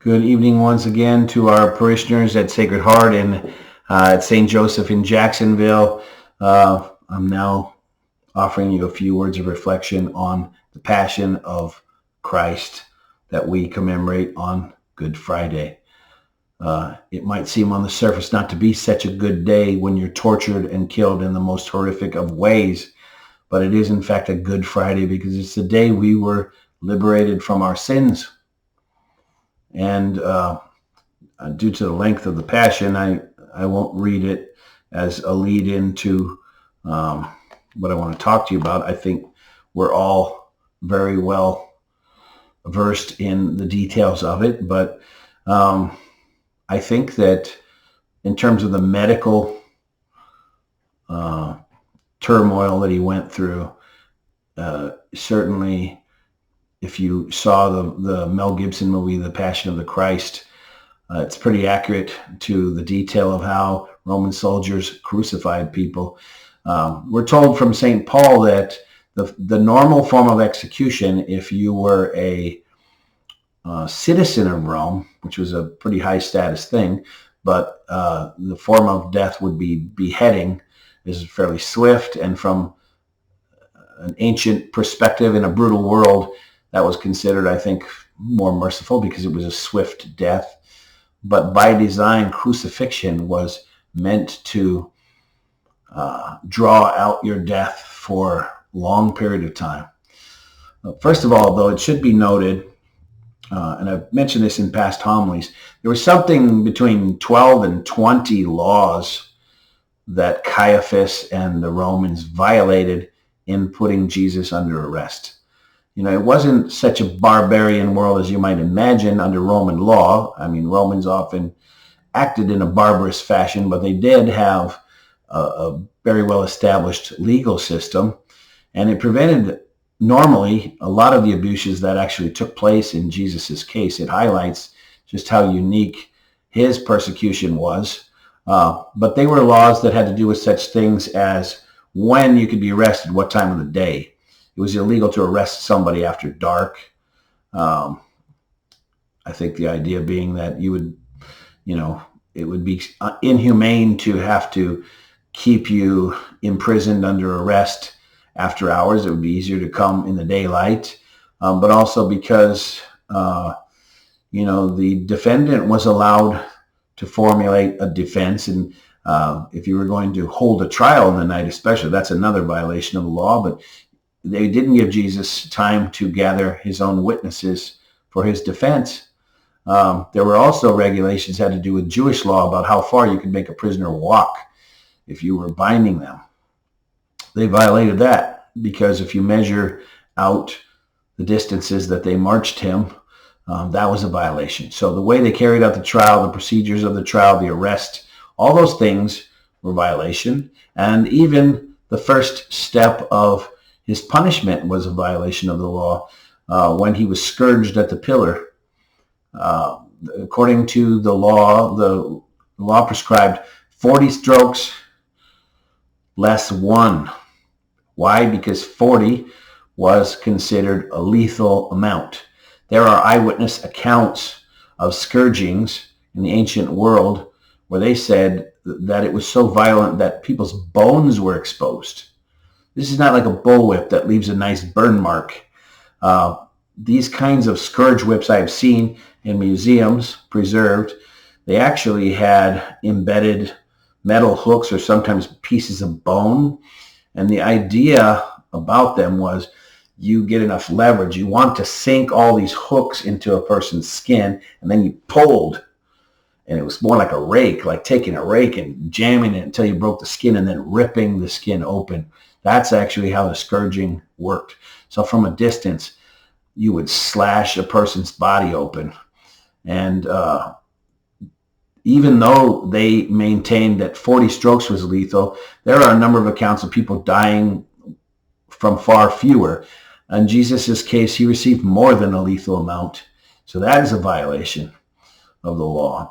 Good evening once again to our parishioners at Sacred Heart and at St. Joseph in Jacksonville. I'm now offering you a few words of reflection on the Passion of Christ that we commemorate on Good Friday. It might seem on the surface not to be such a good day when you're tortured and killed in the most horrific of ways, but it is in fact a Good Friday because it's the day we were liberated from our sins. And due to the length of the Passion, I won't read it as a lead into what I want to talk to you about. I think we're all very well versed in the details of it, but I think that in terms of the medical turmoil that he went through, certainly if you saw the Mel Gibson movie, The Passion of the Christ, it's pretty accurate to the detail of how Roman soldiers crucified people. We're told from St. Paul that the normal form of execution, if you were a citizen of Rome, which was a pretty high status thing, but the form of death would be beheading, is fairly swift, and from an ancient perspective in a brutal world, that was considered, I think, more merciful because it was a swift death. But by design, crucifixion was meant to draw out your death for a long period of time. First of all, though, it should be noted, and I've mentioned this in past homilies, there was something between 12 and 20 laws that Caiaphas and the Romans violated in putting Jesus under arrest. You know, it wasn't such a barbarian world as you might imagine under Roman law. I mean, Romans often acted in a barbarous fashion, but they did have a very well-established legal system, and it prevented normally a lot of the abuses that actually took place in Jesus's case. It highlights just how unique his persecution was. But they were laws that had to do with such things as when you could be arrested, what time of the day. It was illegal to arrest somebody after dark. I think the idea being that you would, it would be inhumane to have to keep you imprisoned under arrest after hours. It would be easier to come in the daylight, but also because, the defendant was allowed to formulate a defense. And if you were going to hold a trial in the night, especially, that's another violation of the law. But they didn't give Jesus time to gather his own witnesses for his defense. There were also regulations that had to do with Jewish law about how far you could make a prisoner walk if you were binding them. They violated that because if you measure out the distances that they marched him, that was a violation. So the way they carried out the trial, the procedures of the trial, the arrest, all those things were violation. And even the first step of his punishment was a violation of the law when he was scourged at the pillar. According to the law prescribed 40 strokes less one. Why? Because 40 was considered a lethal amount. There are eyewitness accounts of scourgings in the ancient world where they said that it was so violent that people's bones were exposed. This is not like a bullwhip that leaves a nice burn mark. These kinds of scourge whips I have seen in museums preserved. They actually had embedded metal hooks or sometimes pieces of bone. And the idea about them was you get enough leverage. You want to sink all these hooks into a person's skin, and then you pulled. And it was more like a rake, like taking a rake and jamming it until you broke the skin and then ripping the skin open. That's actually how the scourging worked. So from a distance, you would slash a person's body open. And even though they maintained that 40 strokes was lethal, there are a number of accounts of people dying from far fewer. In Jesus' case, he received more than a lethal amount. So that is a violation of the law.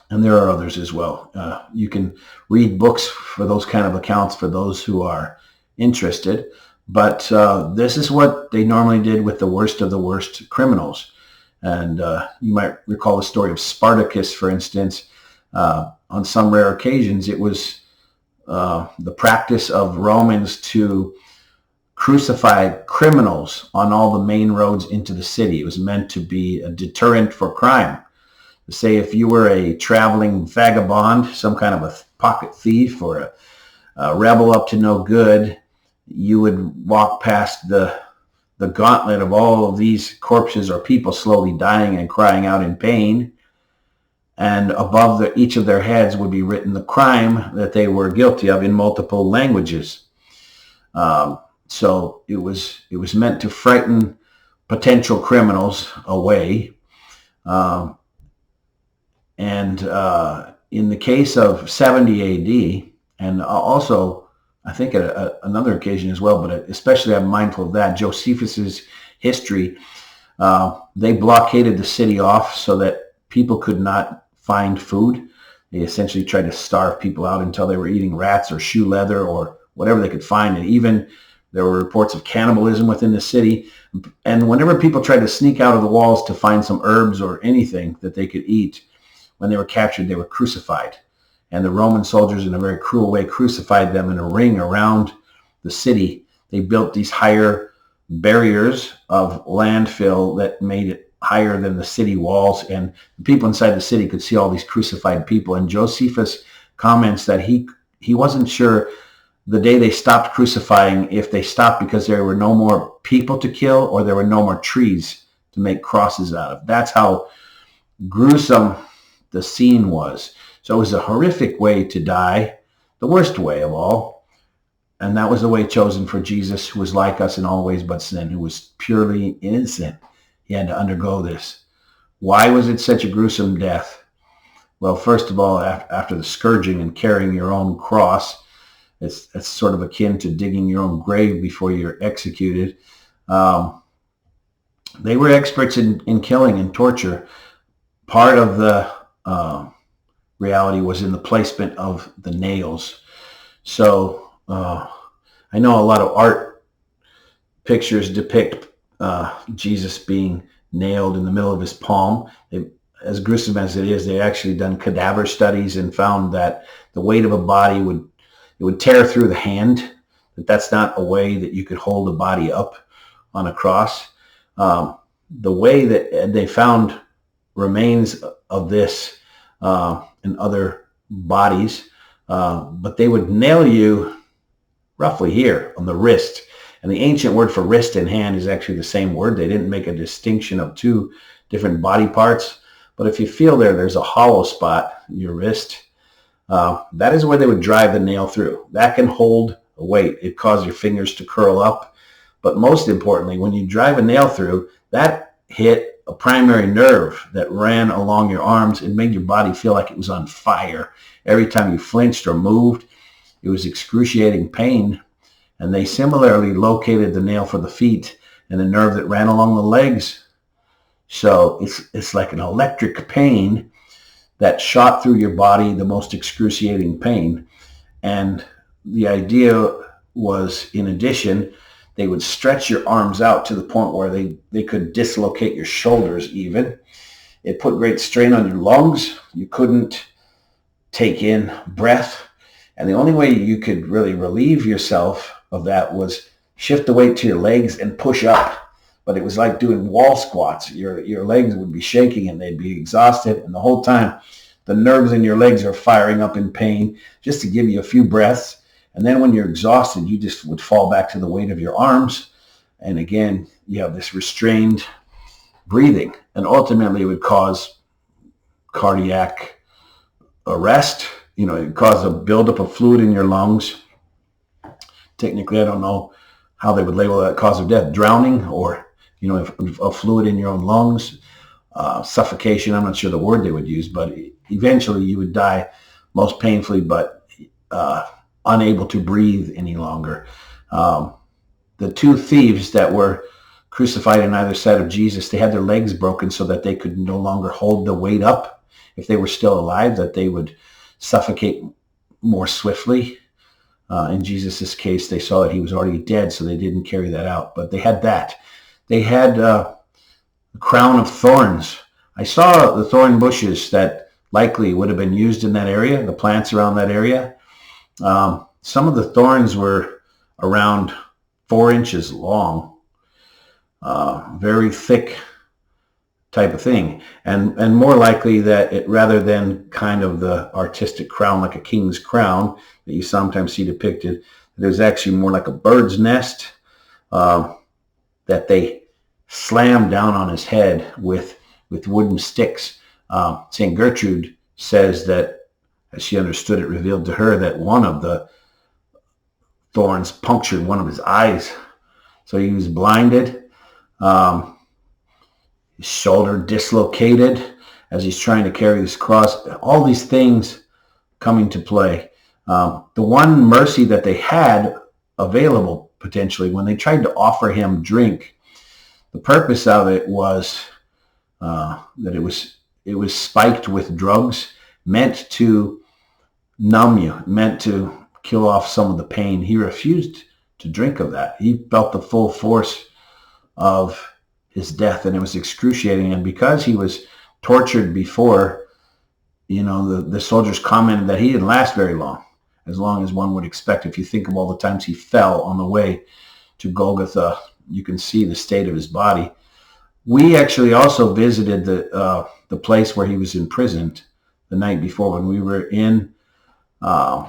And there are others as well. You can read books for those kind of accounts for those who are interested. But this is what they normally did with the worst of the worst criminals. And you might recall the story of Spartacus, for instance. On some rare occasions, it was the practice of Romans to crucify criminals on all the main roads into the city. It was meant to be a deterrent for crime. Say if you were a traveling vagabond, some kind of a pocket thief or a rebel up to no good, you would walk past the gauntlet of all of these corpses or people slowly dying and crying out in pain. And above each of their heads would be written the crime that they were guilty of in multiple languages. So it was meant to frighten potential criminals away. And in the case of 70 AD, and also I think at another occasion as well, but especially I'm mindful of that, Josephus's history, they blockaded the city off so that people could not find food. They essentially tried to starve people out until they were eating rats or shoe leather or whatever they could find. And even there were reports of cannibalism within the city. And whenever people tried to sneak out of the walls to find some herbs or anything that they could eat, when they were captured, they were crucified. And the Roman soldiers, in a very cruel way, crucified them in a ring around the city. They built these higher barriers of landfill that made it higher than the city walls, and the people inside the city could see all these crucified people. And Josephus comments that he wasn't sure the day they stopped crucifying if they stopped because there were no more people to kill or there were no more trees to make crosses out of. That's how gruesome the scene was. So it was a horrific way to die, the worst way of all. And that was the way chosen for Jesus, who was like us in all ways but sin, who was purely innocent. He had to undergo this. Why was it such a gruesome death? Well, first of all, after the scourging and carrying your own cross, it's sort of akin to digging your own grave before you're executed. They were experts in killing and torture. Part of the reality was in the placement of the nails. So I know a lot of art pictures depict Jesus being nailed in the middle of his palm. As gruesome as it is, they actually done cadaver studies and found that the weight of a body would tear through the hand. That's not a way that you could hold a body up on a cross. The way that they found remains of this in other bodies, but they would nail you roughly here on the wrist. And the ancient word for wrist and hand is actually the same word. They didn't make a distinction of two different body parts. But if you feel there's a hollow spot in your wrist, that is where they would drive the nail through. That can hold a weight. It causes your fingers to curl up. But most importantly, when you drive a nail through, that hit a primary nerve that ran along your arms and made your body feel like it was on fire. Every time you flinched or moved, it was excruciating pain. And they similarly located the nail for the feet and the nerve that ran along the legs. So it's like an electric pain that shot through your body, the most excruciating pain. And the idea was, in addition, they would stretch your arms out to the point where they could dislocate your shoulders even. It put great strain on your lungs. You couldn't take in breath. And the only way you could really relieve yourself of that was shift the weight to your legs and push up. But it was like doing wall squats. Your legs would be shaking and they'd be exhausted. And the whole time, the nerves in your legs are firing up in pain just to give you a few breaths. And then when you're exhausted, you just would fall back to the weight of your arms. And again, you have this restrained breathing. And ultimately, it would cause cardiac arrest. It would cause a buildup of fluid in your lungs. Technically, I don't know how they would label that cause of death. Drowning or, a fluid in your own lungs. Suffocation, I'm not sure the word they would use, but eventually you would die most painfully, but unable to breathe any longer. The two thieves that were crucified on either side of Jesus, they had their legs broken so that they could no longer hold the weight up. If they were still alive, that they would suffocate more swiftly. In Jesus' case, they saw that he was already dead, so they didn't carry that out. But they had that. They had a crown of thorns. I saw the thorn bushes that likely would have been used in that area, the plants around that area. Some of the thorns were around 4 inches long, very thick type of thing, and more likely that it, rather than kind of the artistic crown like a king's crown that you sometimes see depicted, it was actually more like a bird's nest that they slammed down on his head with wooden sticks. St. Gertrude says that, as she understood it, revealed to her that one of the thorns punctured one of his eyes, so he was blinded. His shoulder dislocated as he's trying to carry this cross. All these things coming to play. The one mercy that they had available potentially when they tried to offer him drink, the purpose of it was that it was spiked with drugs, meant to numb you, meant to kill off some of the pain. He refused to drink of that. He felt the full force of his death, and it was excruciating. And because he was tortured before, the soldiers commented that he didn't last very long as one would expect. If you think of all the times he fell on the way to Golgotha, you can see the state of his body. We actually also visited the place where he was imprisoned the night before when we were in the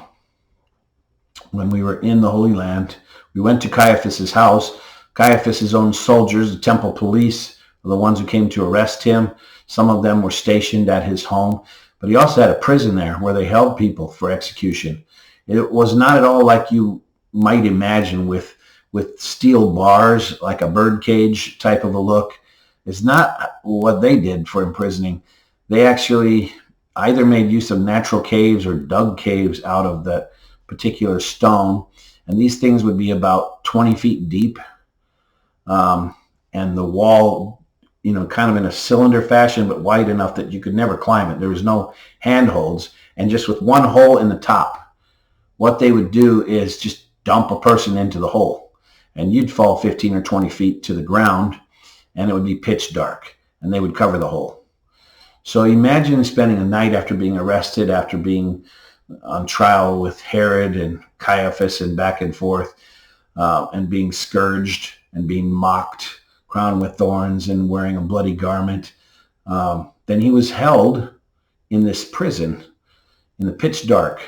Holy Land. We went to Caiaphas's house. Caiaphas's own soldiers, the temple police, were the ones who came to arrest him. Some of them were stationed at his home, but he also had a prison there where they held people for execution. It was not at all like you might imagine with steel bars, like a birdcage type of a look. It's not what they did for imprisoning. They actually either made use of natural caves or dug caves out of that particular stone. And these things would be about 20 feet deep. And the wall, kind of in a cylinder fashion, but wide enough that you could never climb it. There was no handholds. And just with one hole in the top, what they would do is just dump a person into the hole. And you'd fall 15 or 20 feet to the ground, and it would be pitch dark. And they would cover the hole. So imagine spending a night after being arrested, after being on trial with Herod and Caiaphas and back and forth, and being scourged and being mocked, crowned with thorns and wearing a bloody garment. Then he was held in this prison in the pitch dark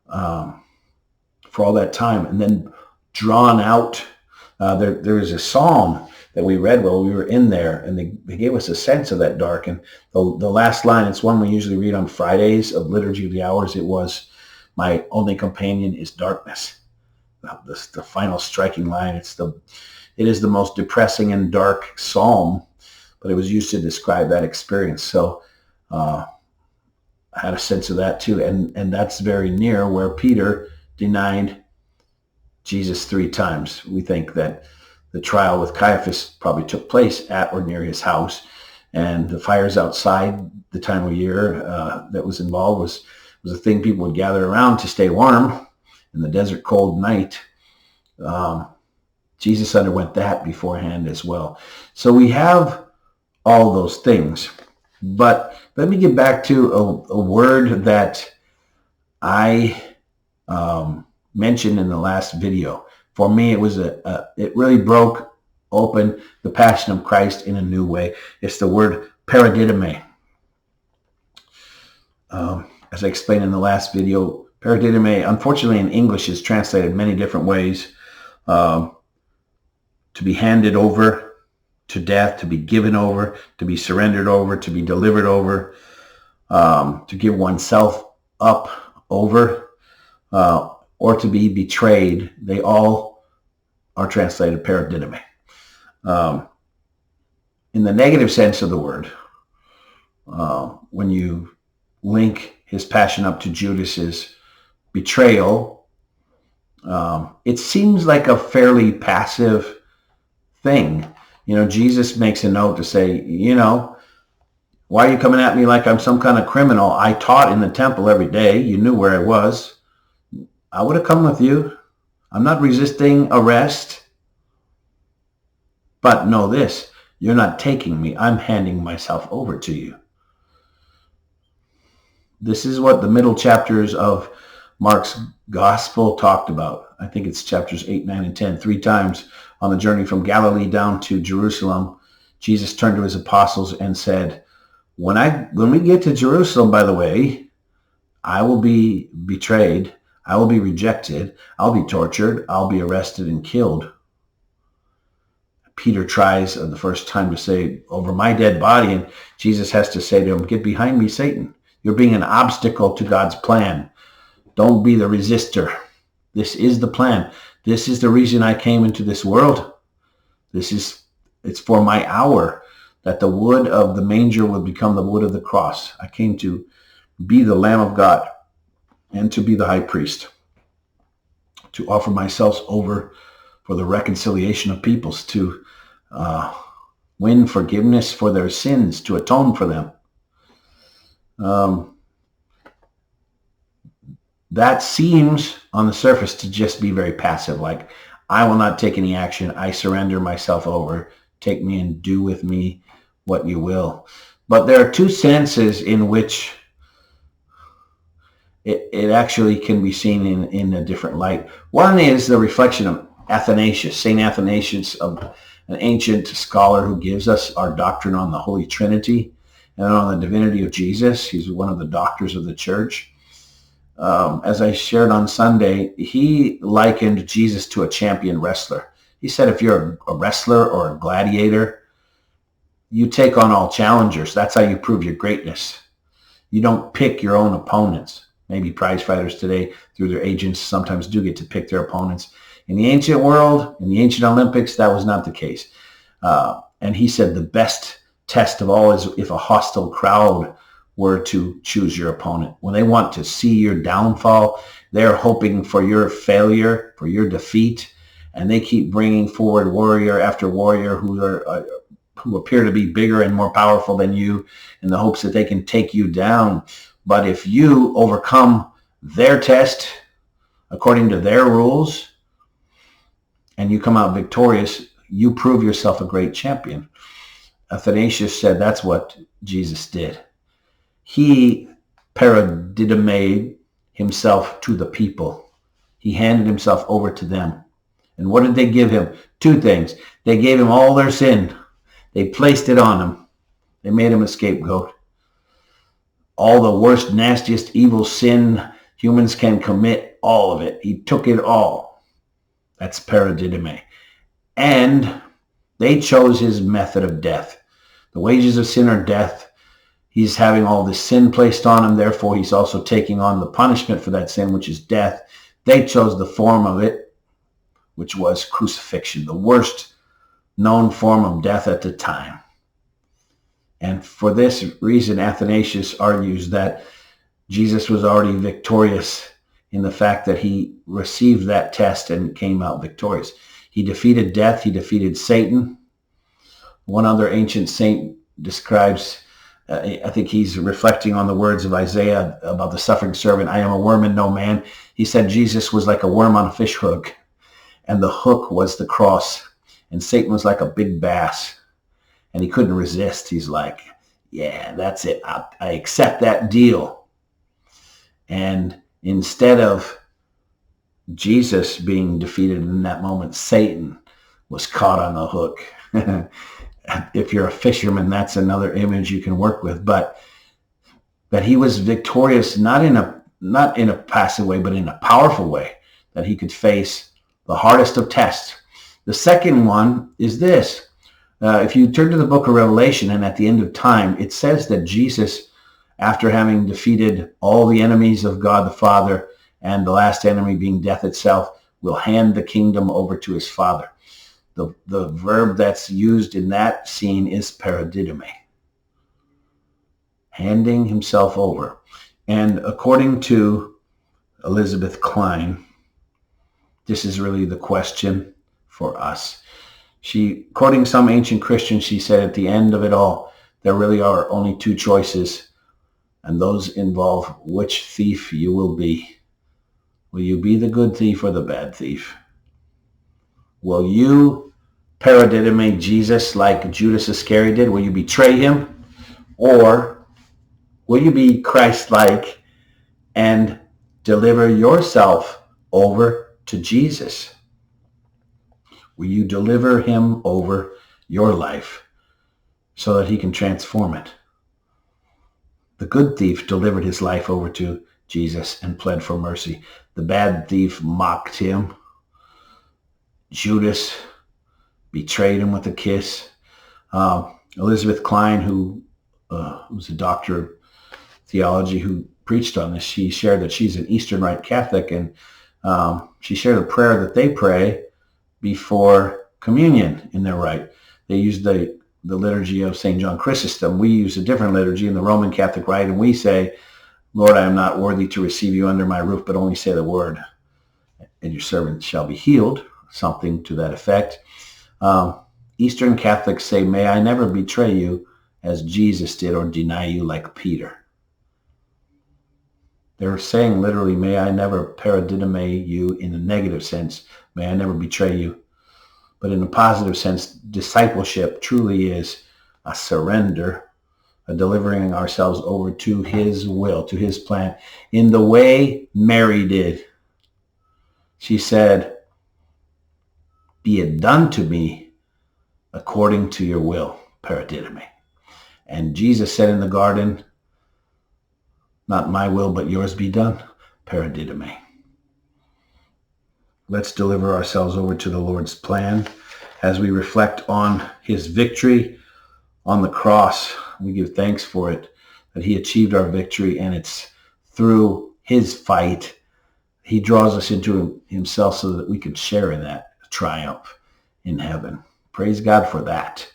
for all that time, and then drawn out. There is a psalm that we read while we were in there, and they gave us a sense of that dark. And the last line, it's one we usually read on Fridays of Liturgy of the Hours. It was, "My only companion is darkness." The final striking line. It is the most depressing and dark psalm, but it was used to describe that experience. So I had a sense of that too, and that's very near where Peter denied Jesus 3 times. We think that the trial with Caiaphas probably took place at or near his house, and the fires outside, the time of year that was involved, was a thing people would gather around to stay warm in the desert cold night. Jesus underwent that beforehand as well. So we have all those things. But let me get back to a word that I mentioned in the last video. For me, it was it really broke open the Passion of Christ in a new way. It's the word paradidomi. As I explained in the last video, paradidomi, unfortunately in English, is translated many different ways. To be handed over to death, to be given over, to be surrendered over, to be delivered over, to give oneself up over, or to be betrayed. They all are translated paradidomi. In the negative sense of the word, when you link his passion up to Judas's betrayal, it seems like a fairly passive thing. Jesus makes a note to say, why are you coming at me like I'm some kind of criminal? I taught in the temple every day. You knew where I was. I would have come with you. I'm not resisting arrest. But know this, You're not taking me. I'm handing myself over to you. This is what the middle chapters of Mark's gospel talked about. I think it's chapters 8, 9, and 10. 3 times on the journey from Galilee down to Jerusalem, Jesus turned to his apostles and said, when we get to Jerusalem, by the way, I will be betrayed. I will be rejected. I'll be tortured. I'll be arrested and killed. Peter tries the first time to say, over my dead body, and Jesus has to say to him, get behind me, Satan. You're being an obstacle to God's plan. Don't be the resistor. This is the plan. This is the reason I came into this world. It's for my hour that the wood of the manger would become the wood of the cross. I came to be the Lamb of God and to be the high priest, to offer myself over for the reconciliation of peoples, to win forgiveness for their sins, to atone for them. That seems on the surface to just be very passive, like, I will not take any action. I surrender myself over. Take me and do with me what you will. But there are two senses in which it actually can be seen in a different light. One is the reflection of Athanasius, St. Athanasius, an ancient scholar who gives us our doctrine on the Holy Trinity and on the divinity of Jesus. He's one of the doctors of the church. As I shared on Sunday, he likened Jesus to a champion wrestler. He said, if you're a wrestler or a gladiator, you take on all challengers. That's how you prove your greatness. You don't pick your own opponents. Maybe prize fighters today, through their agents, sometimes do get to pick their opponents. In the ancient world, in the ancient Olympics, that was not the case. And he said the best test of all is if a hostile crowd were to choose your opponent. When they want to see your downfall, they're hoping for your failure, for your defeat, and they keep bringing forward warrior after warrior who appear to be bigger and more powerful than you in the hopes that they can take you down. But if you overcome their test according to their rules and you come out victorious, you prove yourself a great champion. Athanasius said that's what Jesus did. He paradidomed himself to the people. He handed himself over to them. And what did they give him? 2 things. They gave him all their sin. They placed it on him. They made him a scapegoat. All the worst, nastiest, evil sin humans can commit, all of it. He took it all. That's paradidomi. And they chose his method of death. The wages of sin are death. He's having all this sin placed on him. Therefore, he's also taking on the punishment for that sin, which is death. They chose the form of it, which was crucifixion, the worst known form of death at the time. And for this reason, Athanasius argues that Jesus was already victorious in the fact that he received that test and came out victorious. He defeated death. He defeated Satan. One other ancient saint describes, I think he's reflecting on the words of Isaiah about the suffering servant, I am a worm and no man. He said Jesus was like a worm on a fish hook, and the hook was the cross, and Satan was like a big bass. And he couldn't resist. He's like, yeah, that's it. I accept that deal. And instead of Jesus being defeated in that moment, Satan was caught on the hook. If you're a fisherman, that's another image you can work with. But that he was victorious, not in a passive way, but in a powerful way, that he could face the hardest of tests. The second one is this. If you turn to the book of Revelation, and at the end of time, it says that Jesus, after having defeated all the enemies of God the Father, and the last enemy being death itself, will hand the kingdom over to his Father. The verb that's used in that scene is paradidomi, handing himself over. And according to Elizabeth Klein, this is really the question for us. She, quoting some ancient Christians, she said, at the end of it all, there really are only 2 choices, and those involve which thief you will be. Will you be the good thief or the bad thief? Will you paradidomi Jesus like Judas Iscariot did? Will you betray him? Or will you be Christ-like and deliver yourself over to Jesus? Will you deliver him over your life so that he can transform it? The good thief delivered his life over to Jesus and pled for mercy. The bad thief mocked him. Judas betrayed him with a kiss. Elizabeth Klein, who was a doctor of theology who preached on this, she shared that she's an Eastern Rite Catholic, and she shared a prayer that they pray before communion in their rite. They use the liturgy of St. John Chrysostom. We use a different liturgy in the Roman Catholic Rite, and we say, Lord, I am not worthy to receive you under my roof, but only say the word, and your servant shall be healed, something to that effect. Eastern Catholics say, may I never betray you as Jesus did, or deny you like Peter. They're saying literally, may I never paradidomi you in a negative sense. May I never betray you. But in a positive sense, discipleship truly is a surrender, a delivering ourselves over to his will, to his plan, in the way Mary did. She said, be it done to me according to your will, paradidomi. And Jesus said in the garden, not my will, but yours be done, paradidomi. Let's deliver ourselves over to the Lord's plan as we reflect on his victory on the cross. We give thanks for it, that he achieved our victory, and it's through his fight. He draws us into himself so that we can share in that triumph in heaven. Praise God for that.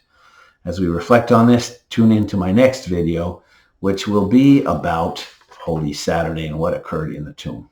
As we reflect on this, tune into my next video, which will be about Holy Saturday and what occurred in the tomb.